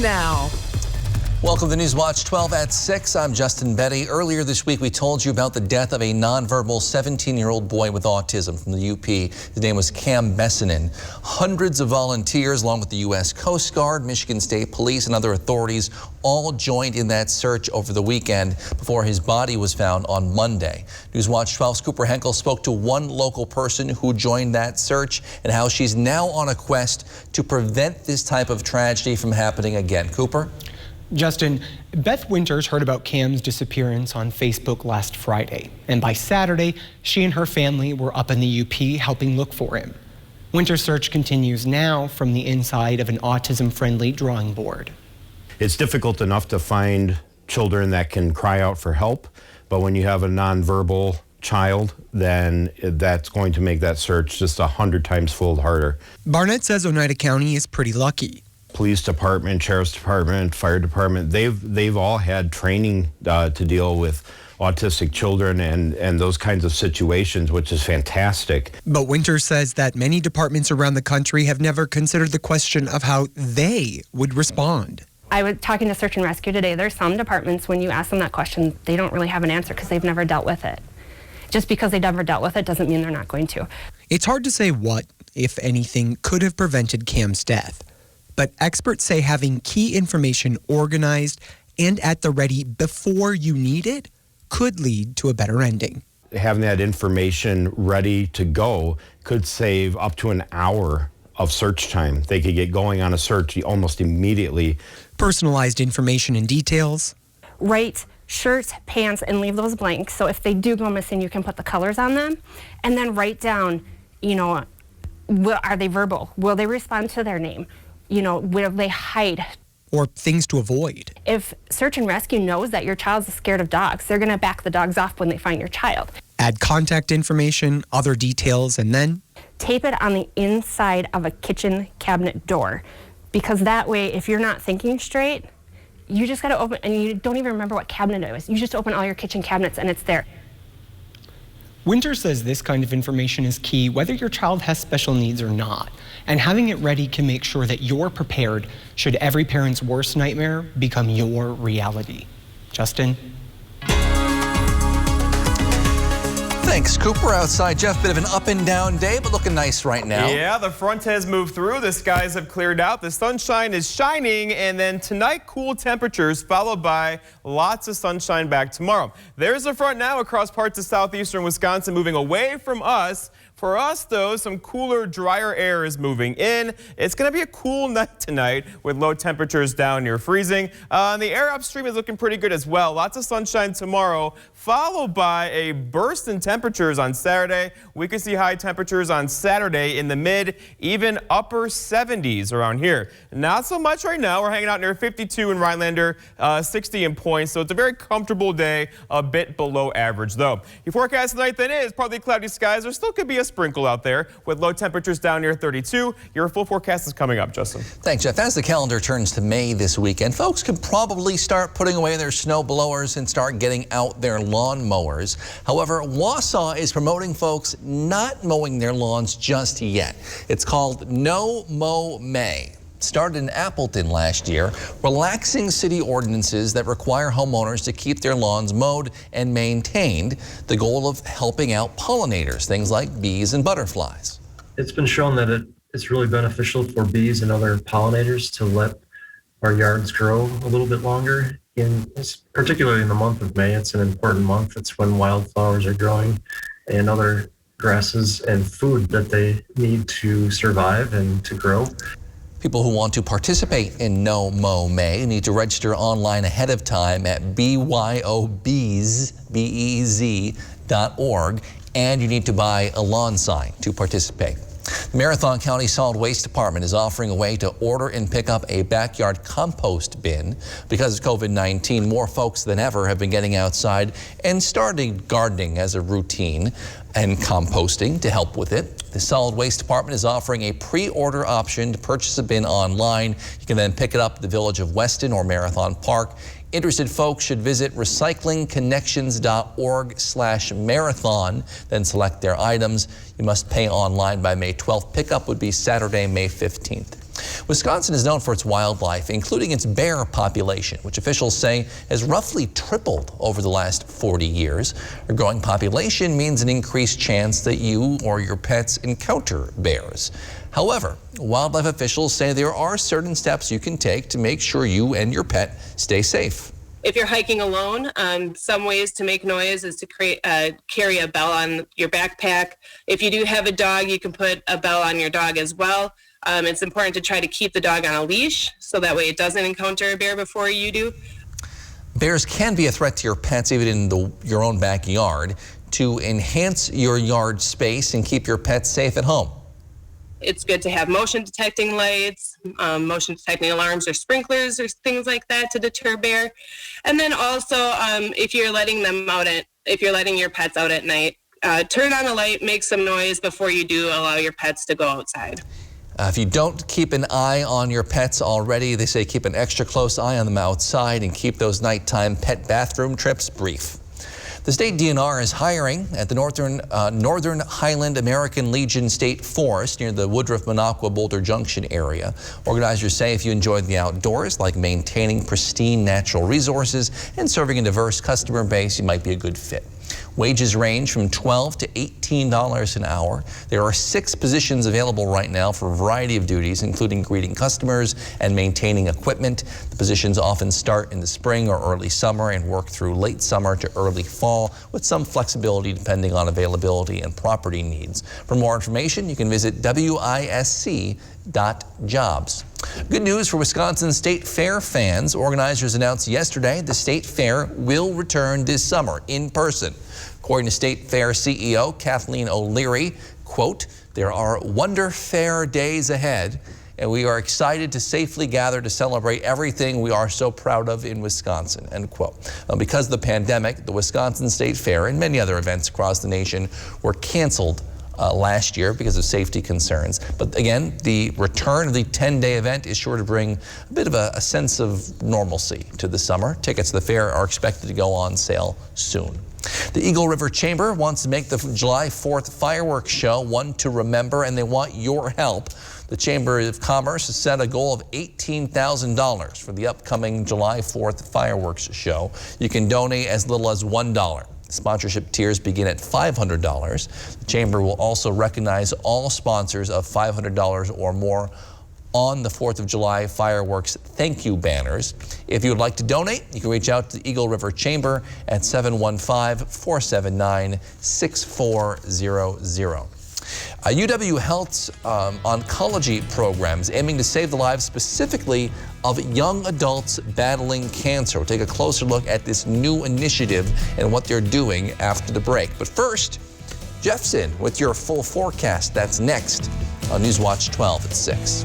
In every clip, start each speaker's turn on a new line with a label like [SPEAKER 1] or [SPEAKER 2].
[SPEAKER 1] Now.
[SPEAKER 2] Welcome to News Watch 12 at 6. I'm Justin Betty. Earlier this week, we told you about the death of a nonverbal 17-year-old boy with autism from the UP. His name was Cam Bessinen. Hundreds of volunteers, along with the U.S. Coast Guard, Michigan State Police, and other authorities, all joined in that search over the weekend before his body was found on Monday. News Watch 12's Cooper Henkel spoke to one local person who joined that search and how she's now on a quest to prevent this type of tragedy from happening again. Cooper?
[SPEAKER 3] Justin, Beth Winters heard about Cam's disappearance on Facebook last Friday, and by Saturday, she and her family were up in the UP helping look for him. Winters' search continues now from the inside of an autism-friendly drawing board.
[SPEAKER 4] It's difficult enough to find children that can cry out for help, but when you have a nonverbal child, then that's going to make that search just 100 times fold harder.
[SPEAKER 3] Barnett says Oneida County is pretty lucky.
[SPEAKER 4] Police department, sheriff's department, fire department, they've all had training to deal with autistic children and those kinds of situations, which is fantastic.
[SPEAKER 3] But Winters says that many departments around the country have never considered the question of how they would respond.
[SPEAKER 5] I was talking to Search and Rescue today. There's some departments, when you ask them that question, they don't really have an answer because they've never dealt with it. Just because they never dealt with it doesn't mean they're not going to.
[SPEAKER 3] It's hard to say what, if anything, could have prevented Cam's death. But experts say having key information organized and at the ready before you need it could lead to a better ending.
[SPEAKER 4] Having that information ready to go could save up to an hour of search time. They could get going on a search almost immediately.
[SPEAKER 3] Personalized information and details.
[SPEAKER 5] Write shirts, pants, and leave those blank. So if they do go missing, you can put the colors on them. And then write down, are they verbal? Will they respond to their name? Will they hide?
[SPEAKER 3] Or things to avoid.
[SPEAKER 5] If Search and Rescue knows that your child's scared of dogs, they're going to back the dogs off when they find your child.
[SPEAKER 3] Add contact information, other details, and then
[SPEAKER 5] tape it on the inside of a kitchen cabinet door. Because that way, if you're not thinking straight, you just got to open, and you don't even remember what cabinet it was. You just open all your kitchen cabinets and it's there.
[SPEAKER 3] Winter says this kind of information is key whether your child has special needs or not, and having it ready can make sure that you're prepared should every parent's worst nightmare become your reality. Justin?
[SPEAKER 2] Thanks, Cooper. Outside, Jeff, bit of an up and down day, but looking nice right now.
[SPEAKER 6] Yeah, the front has moved through. The skies have cleared out. The sunshine is shining, and then tonight, cool temperatures followed by lots of sunshine back tomorrow. There's the front now across parts of southeastern Wisconsin, moving away from us. For us, though, some cooler, drier air is moving in. It's going to be a cool night tonight with low temperatures down near freezing. The air upstream is looking pretty good as well. Lots of sunshine tomorrow, followed by a burst in temperatures on Saturday. We could see high temperatures on Saturday in the mid, even upper 70s around here. Not so much right now. We're hanging out near 52 in Rhinelander, 60 in Point, so it's a very comfortable day, a bit below average, though. Your forecast tonight then is partly cloudy skies. There still could be a sprinkle out there with low temperatures down near 32. Your full forecast is coming up, Justin.
[SPEAKER 2] Thanks, Jeff. As the calendar turns to May this weekend, folks can probably start putting away their snow blowers and start getting out their lawn mowers. However, Wausau is promoting folks not mowing their lawns just yet. It's called No Mow May. Started in Appleton last year, relaxing city ordinances that require homeowners to keep their lawns mowed and maintained, the goal of helping out pollinators, things like bees and butterflies.
[SPEAKER 7] It's been shown that it's really beneficial for bees and other pollinators to let our yards grow a little bit longer. Particularly in the month of May, it's an important month. It's when wildflowers are growing and other grasses and food that they need to survive and to grow.
[SPEAKER 2] People who want to participate in No Mow May need to register online ahead of time at byobez.org, and you need to buy a lawn sign to participate. The Marathon County Solid Waste Department is offering a way to order and pick up a backyard compost bin. Because of COVID-19, more folks than ever have been getting outside and starting gardening as a routine and composting to help with it. The Solid Waste Department is offering a pre-order option to purchase a bin online. You can then pick it up at the Village of Weston or Marathon Park. Interested folks should visit recyclingconnections.org/marathon, then select their items. You must pay online by May 12th. Pickup would be Saturday, May 15th. Wisconsin is known for its wildlife, including its bear population, which officials say has roughly tripled over the last 40 years. A growing population means an increased chance that you or your pets encounter bears. However, wildlife officials say there are certain steps you can take to make sure you and your pet stay safe.
[SPEAKER 1] If you're hiking alone, some ways to make noise is to carry a bell on your backpack. If you do have a dog, you can put a bell on your dog as well. It's important to try to keep the dog on a leash so that way it doesn't encounter a bear before you do.
[SPEAKER 2] Bears can be a threat to your pets even in your own backyard. To enhance your yard space and keep your pets safe at home,
[SPEAKER 1] it's good to have motion detecting lights, motion detecting alarms or sprinklers or things like that to deter bear. And then also, if you're letting your pets out at night, turn on a light, make some noise before you do allow your pets to go outside.
[SPEAKER 2] If you don't keep an eye on your pets already, they say keep an extra close eye on them outside and keep those nighttime pet bathroom trips brief. The state DNR is hiring at the Northern Highland American Legion State Forest near the Woodruff-Minocqua-Boulder Junction area. Organizers say if you enjoy the outdoors, like maintaining pristine natural resources and serving a diverse customer base, you might be a good fit. Wages range from $12 to $18 an hour. There are 6 positions available right now for a variety of duties, including greeting customers and maintaining equipment. The positions often start in the spring or early summer and work through late summer to early fall, with some flexibility depending on availability and property needs. For more information, you can visit wisc.jobs. Good news for Wisconsin State Fair fans. Organizers announced yesterday the State Fair will return this summer in person. According to State Fair CEO Kathleen O'Leary, quote, "There are Wonder Fair days ahead, and we are excited to safely gather to celebrate everything we are so proud of in Wisconsin," end quote. Because of the pandemic, the Wisconsin State Fair and many other events across the nation were canceled last year because of safety concerns. But again, the return of the 10-day event is sure to bring a bit of a sense of normalcy to the summer. Tickets to the fair are expected to go on sale soon. The Eagle River Chamber wants to make the July 4th fireworks show one to remember, and they want your help. The Chamber of Commerce has set a goal of $18,000 for the upcoming July 4th fireworks show. You can donate as little as $1. Sponsorship tiers begin at $500. The Chamber will also recognize all sponsors of $500 or more on the 4th of July fireworks thank you banners. If you would like to donate, you can reach out to the Eagle River Chamber at 715-479-6400. UW Health's oncology programs aiming to save the lives specifically of young adults battling cancer. We'll take a closer look at this new initiative and what they're doing after the break. But first, Jeff's in with your full forecast. That's next on Newswatch 12 at 6.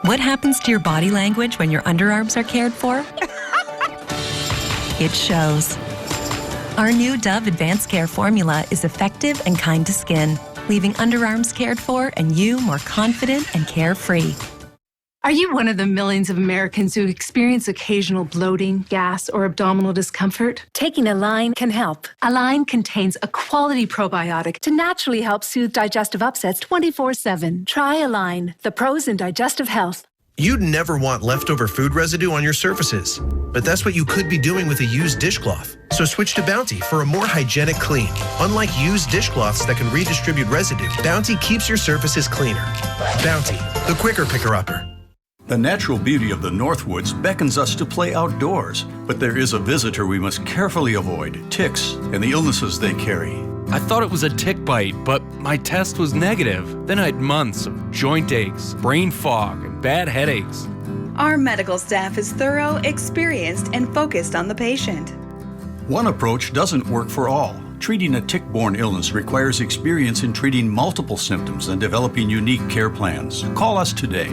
[SPEAKER 8] What happens to your body language when your underarms are cared for? It shows. Our new Dove Advanced Care formula is effective and kind to skin, leaving underarms cared for and you more confident and carefree.
[SPEAKER 9] Are you one of the millions of Americans who experience occasional bloating, gas, or abdominal discomfort?
[SPEAKER 10] Taking Align can help.
[SPEAKER 9] Align contains a quality probiotic
[SPEAKER 10] to naturally help soothe digestive upsets 24/7. Try Align, the pros in digestive health.
[SPEAKER 11] You'd never want leftover food residue on your surfaces, but that's what you could be doing with a used dishcloth. So switch to Bounty for a more hygienic clean. Unlike used dishcloths that can redistribute residue, Bounty keeps your surfaces cleaner. Bounty, the quicker picker-upper.
[SPEAKER 12] The natural beauty of the Northwoods beckons us to play outdoors, but there is a visitor we must carefully avoid: ticks and the illnesses they carry.
[SPEAKER 13] I thought it was a tick bite, but my test was negative. Then I had months of joint aches, brain fog, and bad headaches.
[SPEAKER 14] Our medical staff is thorough, experienced, and focused on the patient.
[SPEAKER 12] One approach doesn't work for all. Treating a tick-borne illness requires experience in treating multiple symptoms and developing unique care plans. Call us today.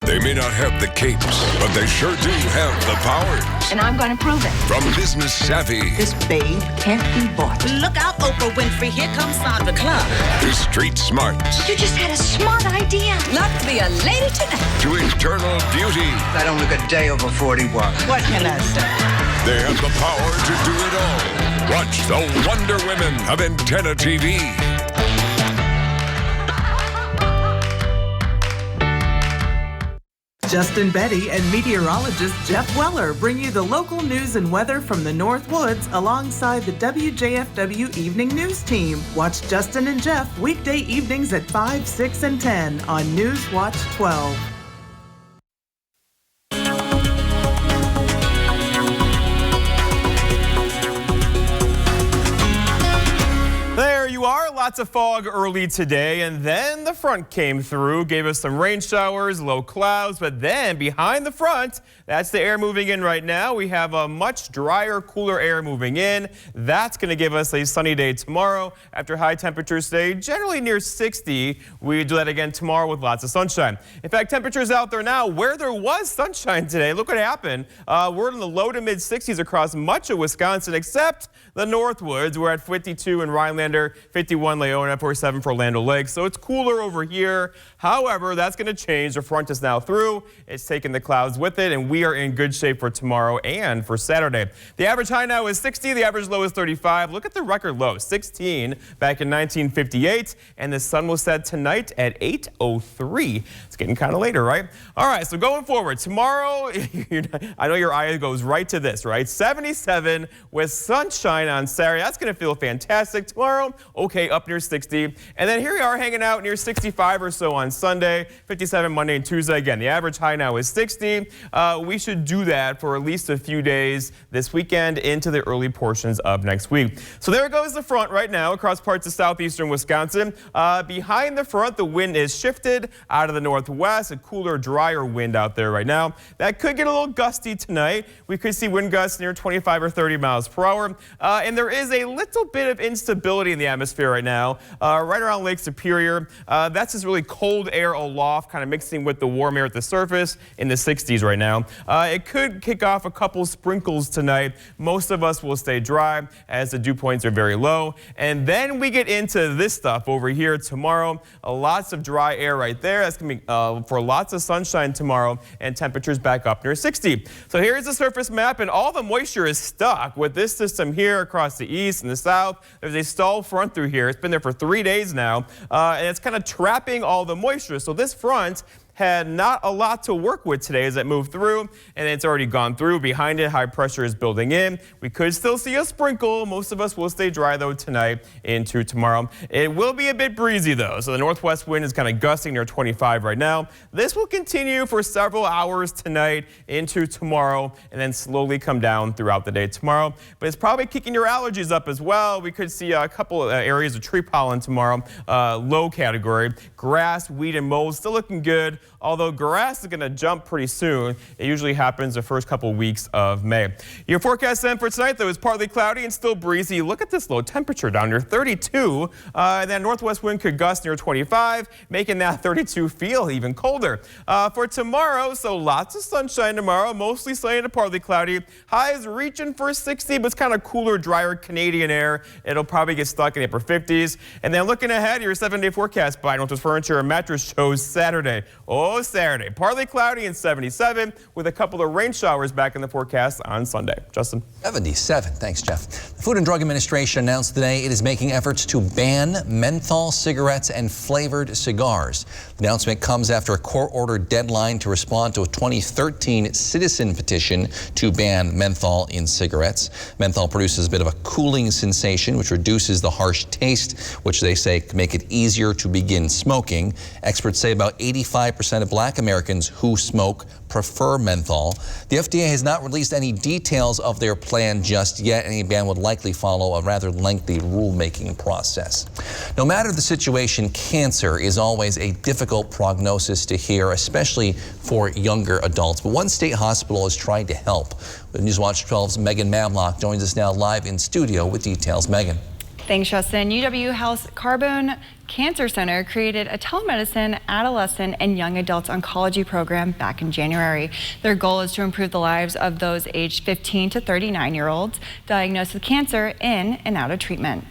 [SPEAKER 15] They may not have the capes, but they sure do have the powers.
[SPEAKER 16] And I'm going to prove it.
[SPEAKER 15] From business savvy.
[SPEAKER 16] This babe can't be bought.
[SPEAKER 17] Look out, Oprah Winfrey. Here comes Sandra Club.
[SPEAKER 15] To street smarts.
[SPEAKER 16] You just had a smart idea.
[SPEAKER 17] Not to be a lady tonight.
[SPEAKER 15] To eternal beauty.
[SPEAKER 18] I don't look a day over 41.
[SPEAKER 17] What can I say?
[SPEAKER 15] They have the power to do it all. Watch the Wonder Women of Antenna TV.
[SPEAKER 19] Justin Betty and meteorologist Jeff Weller bring you the local news and weather from the North Woods alongside the WJFW Evening News team. Watch Justin and Jeff weekday evenings at 5, 6, and 10 on News Watch 12.
[SPEAKER 6] There you are, lots of fog early today, and then the front came through, gave us some rain showers, low clouds, but then behind the front, that's the air moving in right now. We have a much drier, cooler air moving in. That's going to give us a sunny day tomorrow after high temperatures today, generally near 60. We do that again tomorrow with lots of sunshine. In fact, temperatures out there now where there was sunshine today, look what happened. We're in the low to mid 60s across much of Wisconsin, except the Northwoods. We're at 52 in Rhinelander, 51 Leona, 47 for Land O'Lakes. So it's cooler over here. However, that's going to change. The front is now through. It's taking the clouds with it, and we are in good shape for tomorrow and for Saturday. The average high now is 60. The average low is 35. Look at the record low, 16 back in 1958. And the sun will set tonight at 8:03. It's getting kind of later, right? All right, so going forward, tomorrow, I know your eye goes right to this, right? 77 with sunshine on Saturday. That's going to feel fantastic. Tomorrow, okay, up near 60. And then here we are hanging out near 65 or so on Sunday, 57 Monday and Tuesday. Again, the average high now is 60. We should do that for at least a few days this weekend into the early portions of next week. So there goes the front right now across parts of southeastern Wisconsin. Behind the front, the wind is shifted out of the northwest, a cooler, drier wind out there right now. That could get a little gusty tonight. We could see wind gusts near 25 or 30 miles per hour. And there is a little bit of instability in the atmosphere right now, right around Lake Superior. That's this really cold air aloft, kind of mixing with the warm air at the surface in the 60s right now. It could kick off a couple sprinkles tonight. Most of us will stay dry as the dew points are very low. And then we get into this stuff over here tomorrow. Lots of dry air right there. That's going to be for lots of sunshine tomorrow and temperatures back up near 60. So here's the surface map, and all the moisture is stuck with this system here across the east and the south. There's a stall front through here. It's been there for 3 days now, and it's kind of trapping all the moisture. So this front had not a lot to work with today as it moved through, and it's already gone through. Behind it, high pressure is building in. We could still see a sprinkle. Most of us will stay dry, though, tonight into tomorrow. It will be a bit breezy, though, so the northwest wind is kind of gusting near 25 right now. This will continue for several hours tonight into tomorrow, and then slowly come down throughout the day tomorrow. But it's probably kicking your allergies up as well. We could see a couple of areas of tree pollen tomorrow, low category. Grass, weed, and mold still looking good. Although grass is going to jump pretty soon. It usually happens the first couple weeks of May. Your forecast then for tonight, though, is partly cloudy and still breezy. Look at this low temperature down near 32. And that northwest wind could gust near 25, making that 32 feel even colder. For tomorrow, so lots of sunshine tomorrow, mostly sunny to partly cloudy. Highs reaching for 60, but it's kind of cooler, drier Canadian air. It'll probably get stuck in the upper 50s. And then looking ahead, your 7-day forecast by Northwest Furniture and Mattress shows Saturday. Oh, Saturday. Partly cloudy and 77 with a couple of rain showers back in the forecast on Sunday. Justin.
[SPEAKER 2] 77. Thanks, Jeff. The Food and Drug Administration announced today it is making efforts to ban menthol cigarettes and flavored cigars. The announcement comes after a court-ordered deadline to respond to a 2013 citizen petition to ban menthol in cigarettes. Menthol produces a bit of a cooling sensation, which reduces the harsh taste, which they say can make it easier to begin smoking. Experts say about 85% of Black Americans who smoke prefer menthol. The FDA has not released any details of their plan just yet. Any ban would likely follow a rather lengthy rulemaking process. No matter the situation, cancer is always a difficult prognosis to hear, especially for younger adults. But one state hospital is trying to help. Newswatch 12's Megan Mamlock joins us now live in studio with details. Megan.
[SPEAKER 20] Thanks, Justin. UW Health's Carbone Cancer Center created a telemedicine, adolescent, and young adults oncology program back in January. Their goal is to improve the lives of those aged 15 to 39-year-olds diagnosed with cancer in and out of treatment.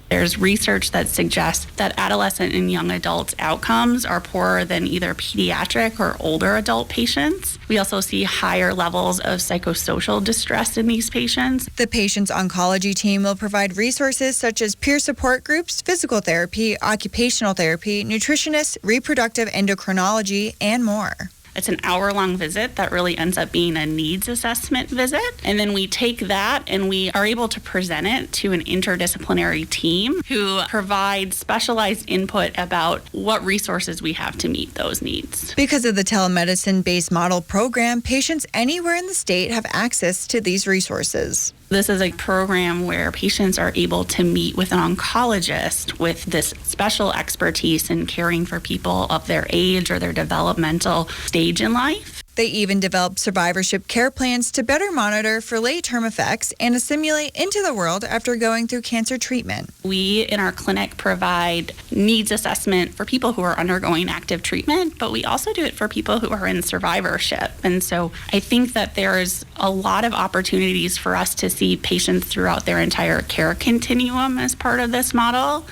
[SPEAKER 21] There's research that suggests that adolescent and young adults' outcomes are poorer than either pediatric or older adult patients. We also see higher levels of psychosocial distress in these patients.
[SPEAKER 22] The patient's oncology team will provide resources such as peer support groups, physical therapy, occupational therapy, nutritionists, reproductive endocrinology, and more.
[SPEAKER 21] It's an hour-long visit that really ends up being a needs assessment visit. And then we take that and we are able to present it to an interdisciplinary team who provides specialized input about what resources we have to meet those needs.
[SPEAKER 22] Because of the telemedicine-based model program, patients anywhere in the state have access to these resources.
[SPEAKER 21] This is a program where patients are able to meet with an oncologist with this special expertise in caring for people of their age or their developmental stage in life.
[SPEAKER 22] They even developed survivorship care plans to better monitor for late-term effects and assimilate into the world after going through cancer treatment.
[SPEAKER 21] We in our clinic provide needs assessment for people who are undergoing active treatment, but we also do it for people who are in survivorship. And so I think that there's a lot of opportunities for us to see patients throughout their entire care continuum as part of this model.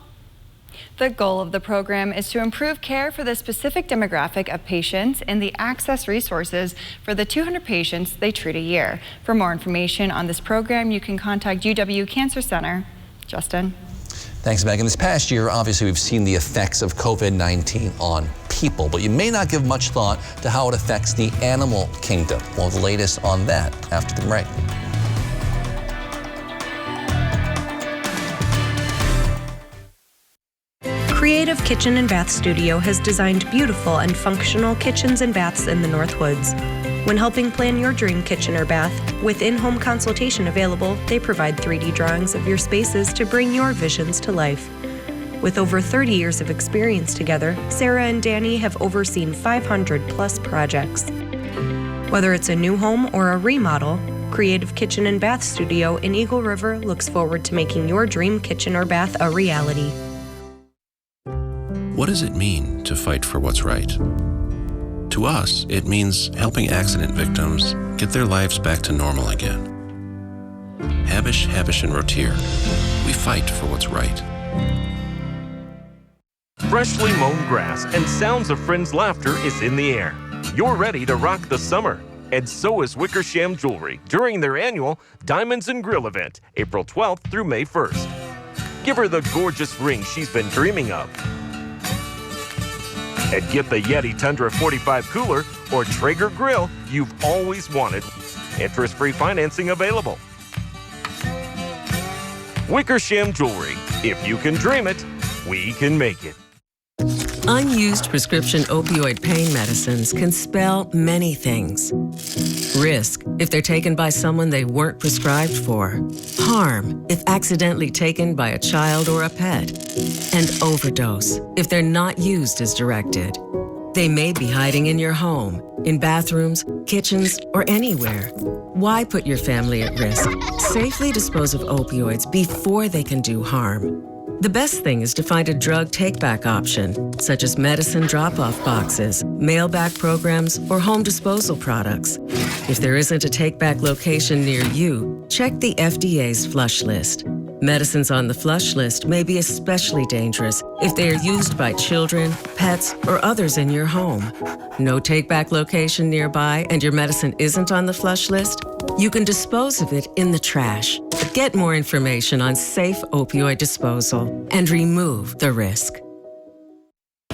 [SPEAKER 20] The goal of the program is to improve care for the specific demographic of patients and the access resources for the 200 patients they treat a year. For more information on this program, you can contact UW Cancer Center. Justin.
[SPEAKER 2] Thanks, Megan. This past year, obviously, we've seen the effects of COVID-19 on people, but you may not give much thought to how it affects the animal kingdom. Well, the latest on that after the break.
[SPEAKER 4] Creative Kitchen and Bath Studio has designed beautiful and functional kitchens and baths in the North Woods. When helping plan your dream kitchen or bath, with in-home consultation available, they provide 3D drawings of your spaces to bring your visions to life. With over 30 years of experience together, Sarah and Danny have overseen 500 plus projects. Whether it's a new home or a remodel, Creative Kitchen and Bath Studio in Eagle River looks forward to making your dream kitchen or bath a reality.
[SPEAKER 5] What does it mean to fight for what's right? To us, it means helping accident victims get their lives back to normal again. Habish, and Rotier, we fight for what's right.
[SPEAKER 23] Freshly mown grass and sounds of friends' laughter is in the air. You're ready to rock the summer, and so is Wickersham Jewelry during their annual Diamonds and Grill event, April 12th through May 1st. Give her the gorgeous ring she's been dreaming of. And get the Yeti Tundra 45 cooler or Traeger grill you've always wanted. Interest-free financing available. Wickersham Jewelry. If you can dream it, we can make it.
[SPEAKER 24] Unused prescription opioid pain medicines can spell many things. Risk, if they're taken by someone they weren't prescribed for. Harm, if accidentally taken by a child or a pet. And overdose, if they're not used as directed. They may be hiding in your home, in bathrooms, kitchens, or anywhere. Why put your family at risk? Safely dispose of opioids before they can do harm. The best thing is to find a drug take-back option, such as medicine drop-off boxes, mail-back programs, or home disposal products. If there isn't a take-back location near you, check the FDA's flush list. Medicines on the flush list may be especially dangerous if they are used by children, pets, or others in your home. No take-back location nearby and your medicine isn't on the flush list? You can dispose of it in the trash. Get more information on safe opioid disposal and remove the risk.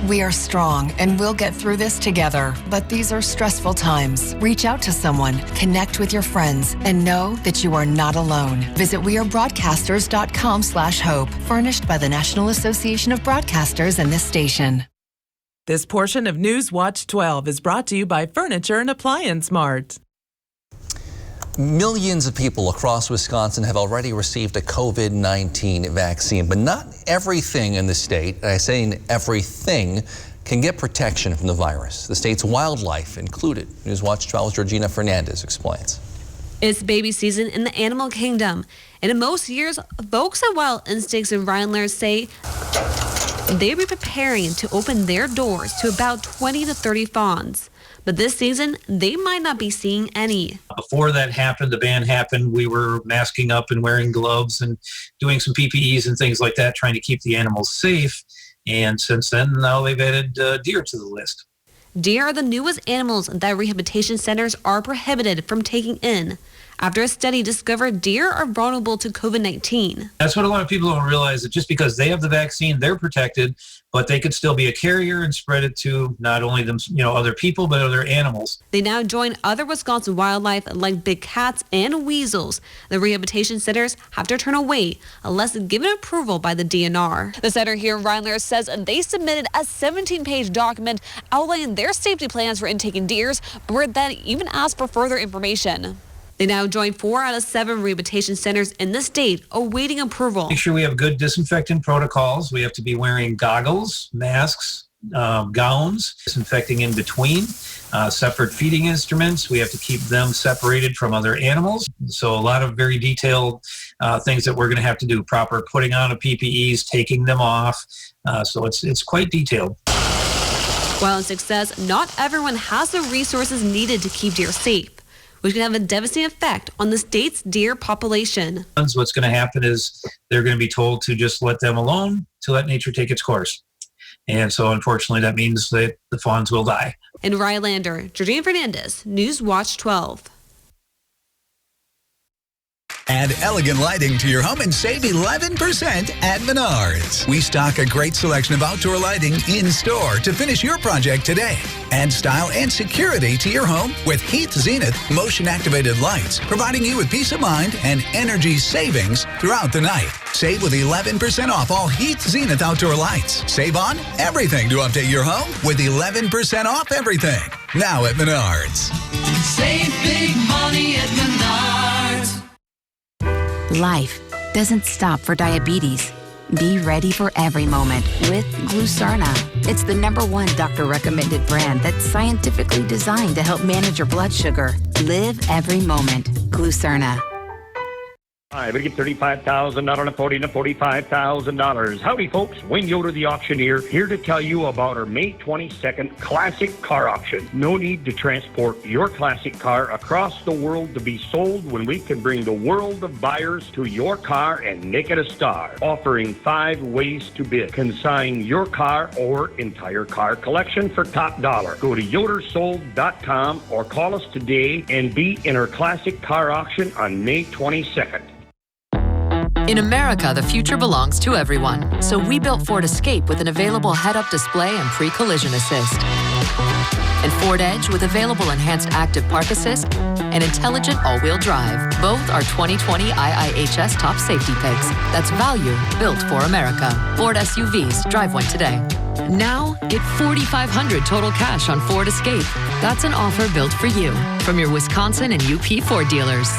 [SPEAKER 25] We are strong and we'll get through this together, but these are stressful times. Reach out to someone, connect with your friends, and know that you are not alone. Visit wearebroadcasters.com/hope, furnished by the National Association of Broadcasters and this station.
[SPEAKER 26] This portion of News Watch 12 is brought to you by Furniture and Appliance Mart.
[SPEAKER 2] Millions of people across Wisconsin have already received a COVID-19 vaccine, but not everything in the state, and I say everything, can get protection from the virus. The state's wildlife included. News Watch 12's Georgina Fernandez explains.
[SPEAKER 27] It's baby season in the animal kingdom, and in most years, folks at Wild Instincts and Rhinelander say they'll be preparing to open their doors to about 20 to 30 fawns. But this season, they might not be seeing any.
[SPEAKER 28] Before that happened, the ban happened, we were masking up and wearing gloves and doing some PPEs and things like that, trying to keep the animals safe. And since then, now they've added deer to the list.
[SPEAKER 27] Deer are the newest animals that rehabilitation centers are prohibited from taking in. after a study discovered deer are vulnerable to COVID-19.
[SPEAKER 28] That's what a lot of people don't realize, that just because they have the vaccine, they're protected, but they could still be a carrier and spread it to not only them, other people, but other animals.
[SPEAKER 27] They now join other Wisconsin wildlife like big cats and weasels. The rehabilitation centers have to turn away unless given approval by the DNR. The center here in Rhinelander says they submitted a 17-page document outlining their safety plans for intaking deers, but that even asked for further information. They now join 4 out of 7 rehabilitation centers in the state awaiting approval.
[SPEAKER 28] Make sure we have good disinfectant protocols. We have to be wearing goggles, masks, gowns, disinfecting in between, separate feeding instruments. We have to keep them separated from other animals. So a lot of very detailed things that we're going to have to do, proper putting on of PPEs, taking them off. So it's quite detailed.
[SPEAKER 27] While in success, not everyone has the resources needed to keep deer safe, which can have a devastating effect on the state's deer population.
[SPEAKER 28] What's going to happen is they're going to be told to just let them alone, to let nature take its course. And so, unfortunately, that means that the fawns will die.
[SPEAKER 27] In Rhinelander, Georgina Fernandez, News Watch 12.
[SPEAKER 1] Add elegant lighting to your home and save 11% at Menards. We stock a great selection of outdoor lighting in-store to finish your project today. Add style and security to your home with Heath Zenith motion-activated lights, providing you with peace of mind and energy savings throughout the night. Save with 11% off all Heath Zenith outdoor lights. Save on everything to update your home with 11% off everything. Now at Menards.
[SPEAKER 3] Save big money at Menards.
[SPEAKER 7] Life doesn't stop for diabetes. Be ready for every moment with Glucerna. It's the #1 doctor-recommended brand that's scientifically designed to help manage your blood sugar. Live every moment. Glucerna.
[SPEAKER 8] Hi, we get $35,000 and $40,000 and $45,000. Howdy, folks. Wayne Yoder, the auctioneer, here to tell you about our May 22nd classic car auction. No need to transport your classic car across the world to be sold when we can bring the world of buyers to your car and make it a star. Offering 5 ways to bid. Consign your car or entire car collection for top dollar. Go to yodersold.com or call us today and be in our classic car auction on May 22nd.
[SPEAKER 9] In America, the future belongs to everyone. So we built Ford Escape with an available head-up display and pre-collision assist. And Ford Edge with available enhanced active park assist and intelligent all-wheel drive. Both are 2020 IIHS top safety picks. That's value built for America. Ford SUVs. Drive one today. Now, get $4,500 total cash on Ford Escape. That's an offer built for you from your Wisconsin and UP Ford dealers.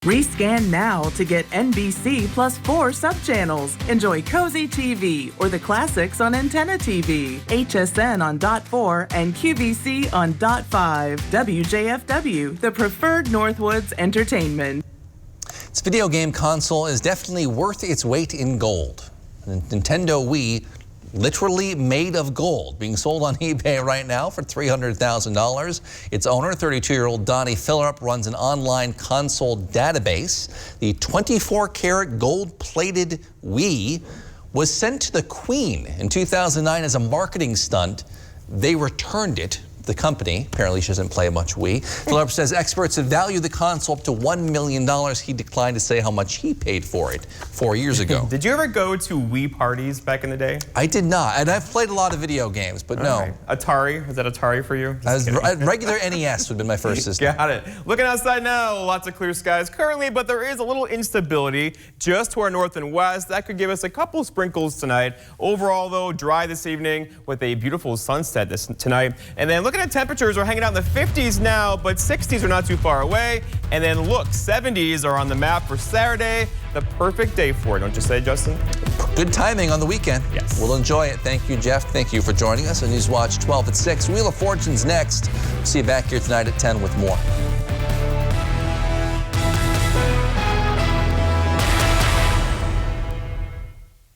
[SPEAKER 19] Rescan now to get NBC plus 4 subchannels. Enjoy Cozy TV or the classics on Antenna TV, HSN on .4 and QVC on .5. WJFW, the preferred Northwoods entertainment.
[SPEAKER 2] This video game console is definitely worth its weight in gold. Nintendo Wii, literally made of gold, being sold on eBay right now for $300,000. Its owner, 32-year-old Donnie Phillip, runs an online console database. The 24-karat gold-plated Wii was sent to the Queen in 2009 as a marketing stunt. They returned it. The company, apparently she doesn't play much Wii. Phillip says experts have valued the console up to $1 million. He declined to say how much he paid for it 4 years ago.
[SPEAKER 6] Did you ever go to Wii parties back in the day?
[SPEAKER 2] I did not, and I've played a lot of video games, but no.
[SPEAKER 6] Right. Atari, was that Atari for you?
[SPEAKER 2] Regular NES would have been my first system.
[SPEAKER 6] Got it. Looking outside now, lots of clear skies currently, but there is a little instability just to our north and west. That could give us a couple sprinkles tonight. Overall, though, dry this evening with a beautiful sunset tonight. And then looking at temperatures, we're hanging out in the 50s now, but 60s are not too far away. And then look, 70s are on the map for Saturday. The perfect day for it, don't you say, Justin?
[SPEAKER 2] Good timing on the weekend.
[SPEAKER 6] Yes.
[SPEAKER 2] We'll enjoy it. Thank you, Jeff. Thank you for joining us on Newswatch 12 at 6. Wheel of Fortune's next. See you back here tonight at 10 with more.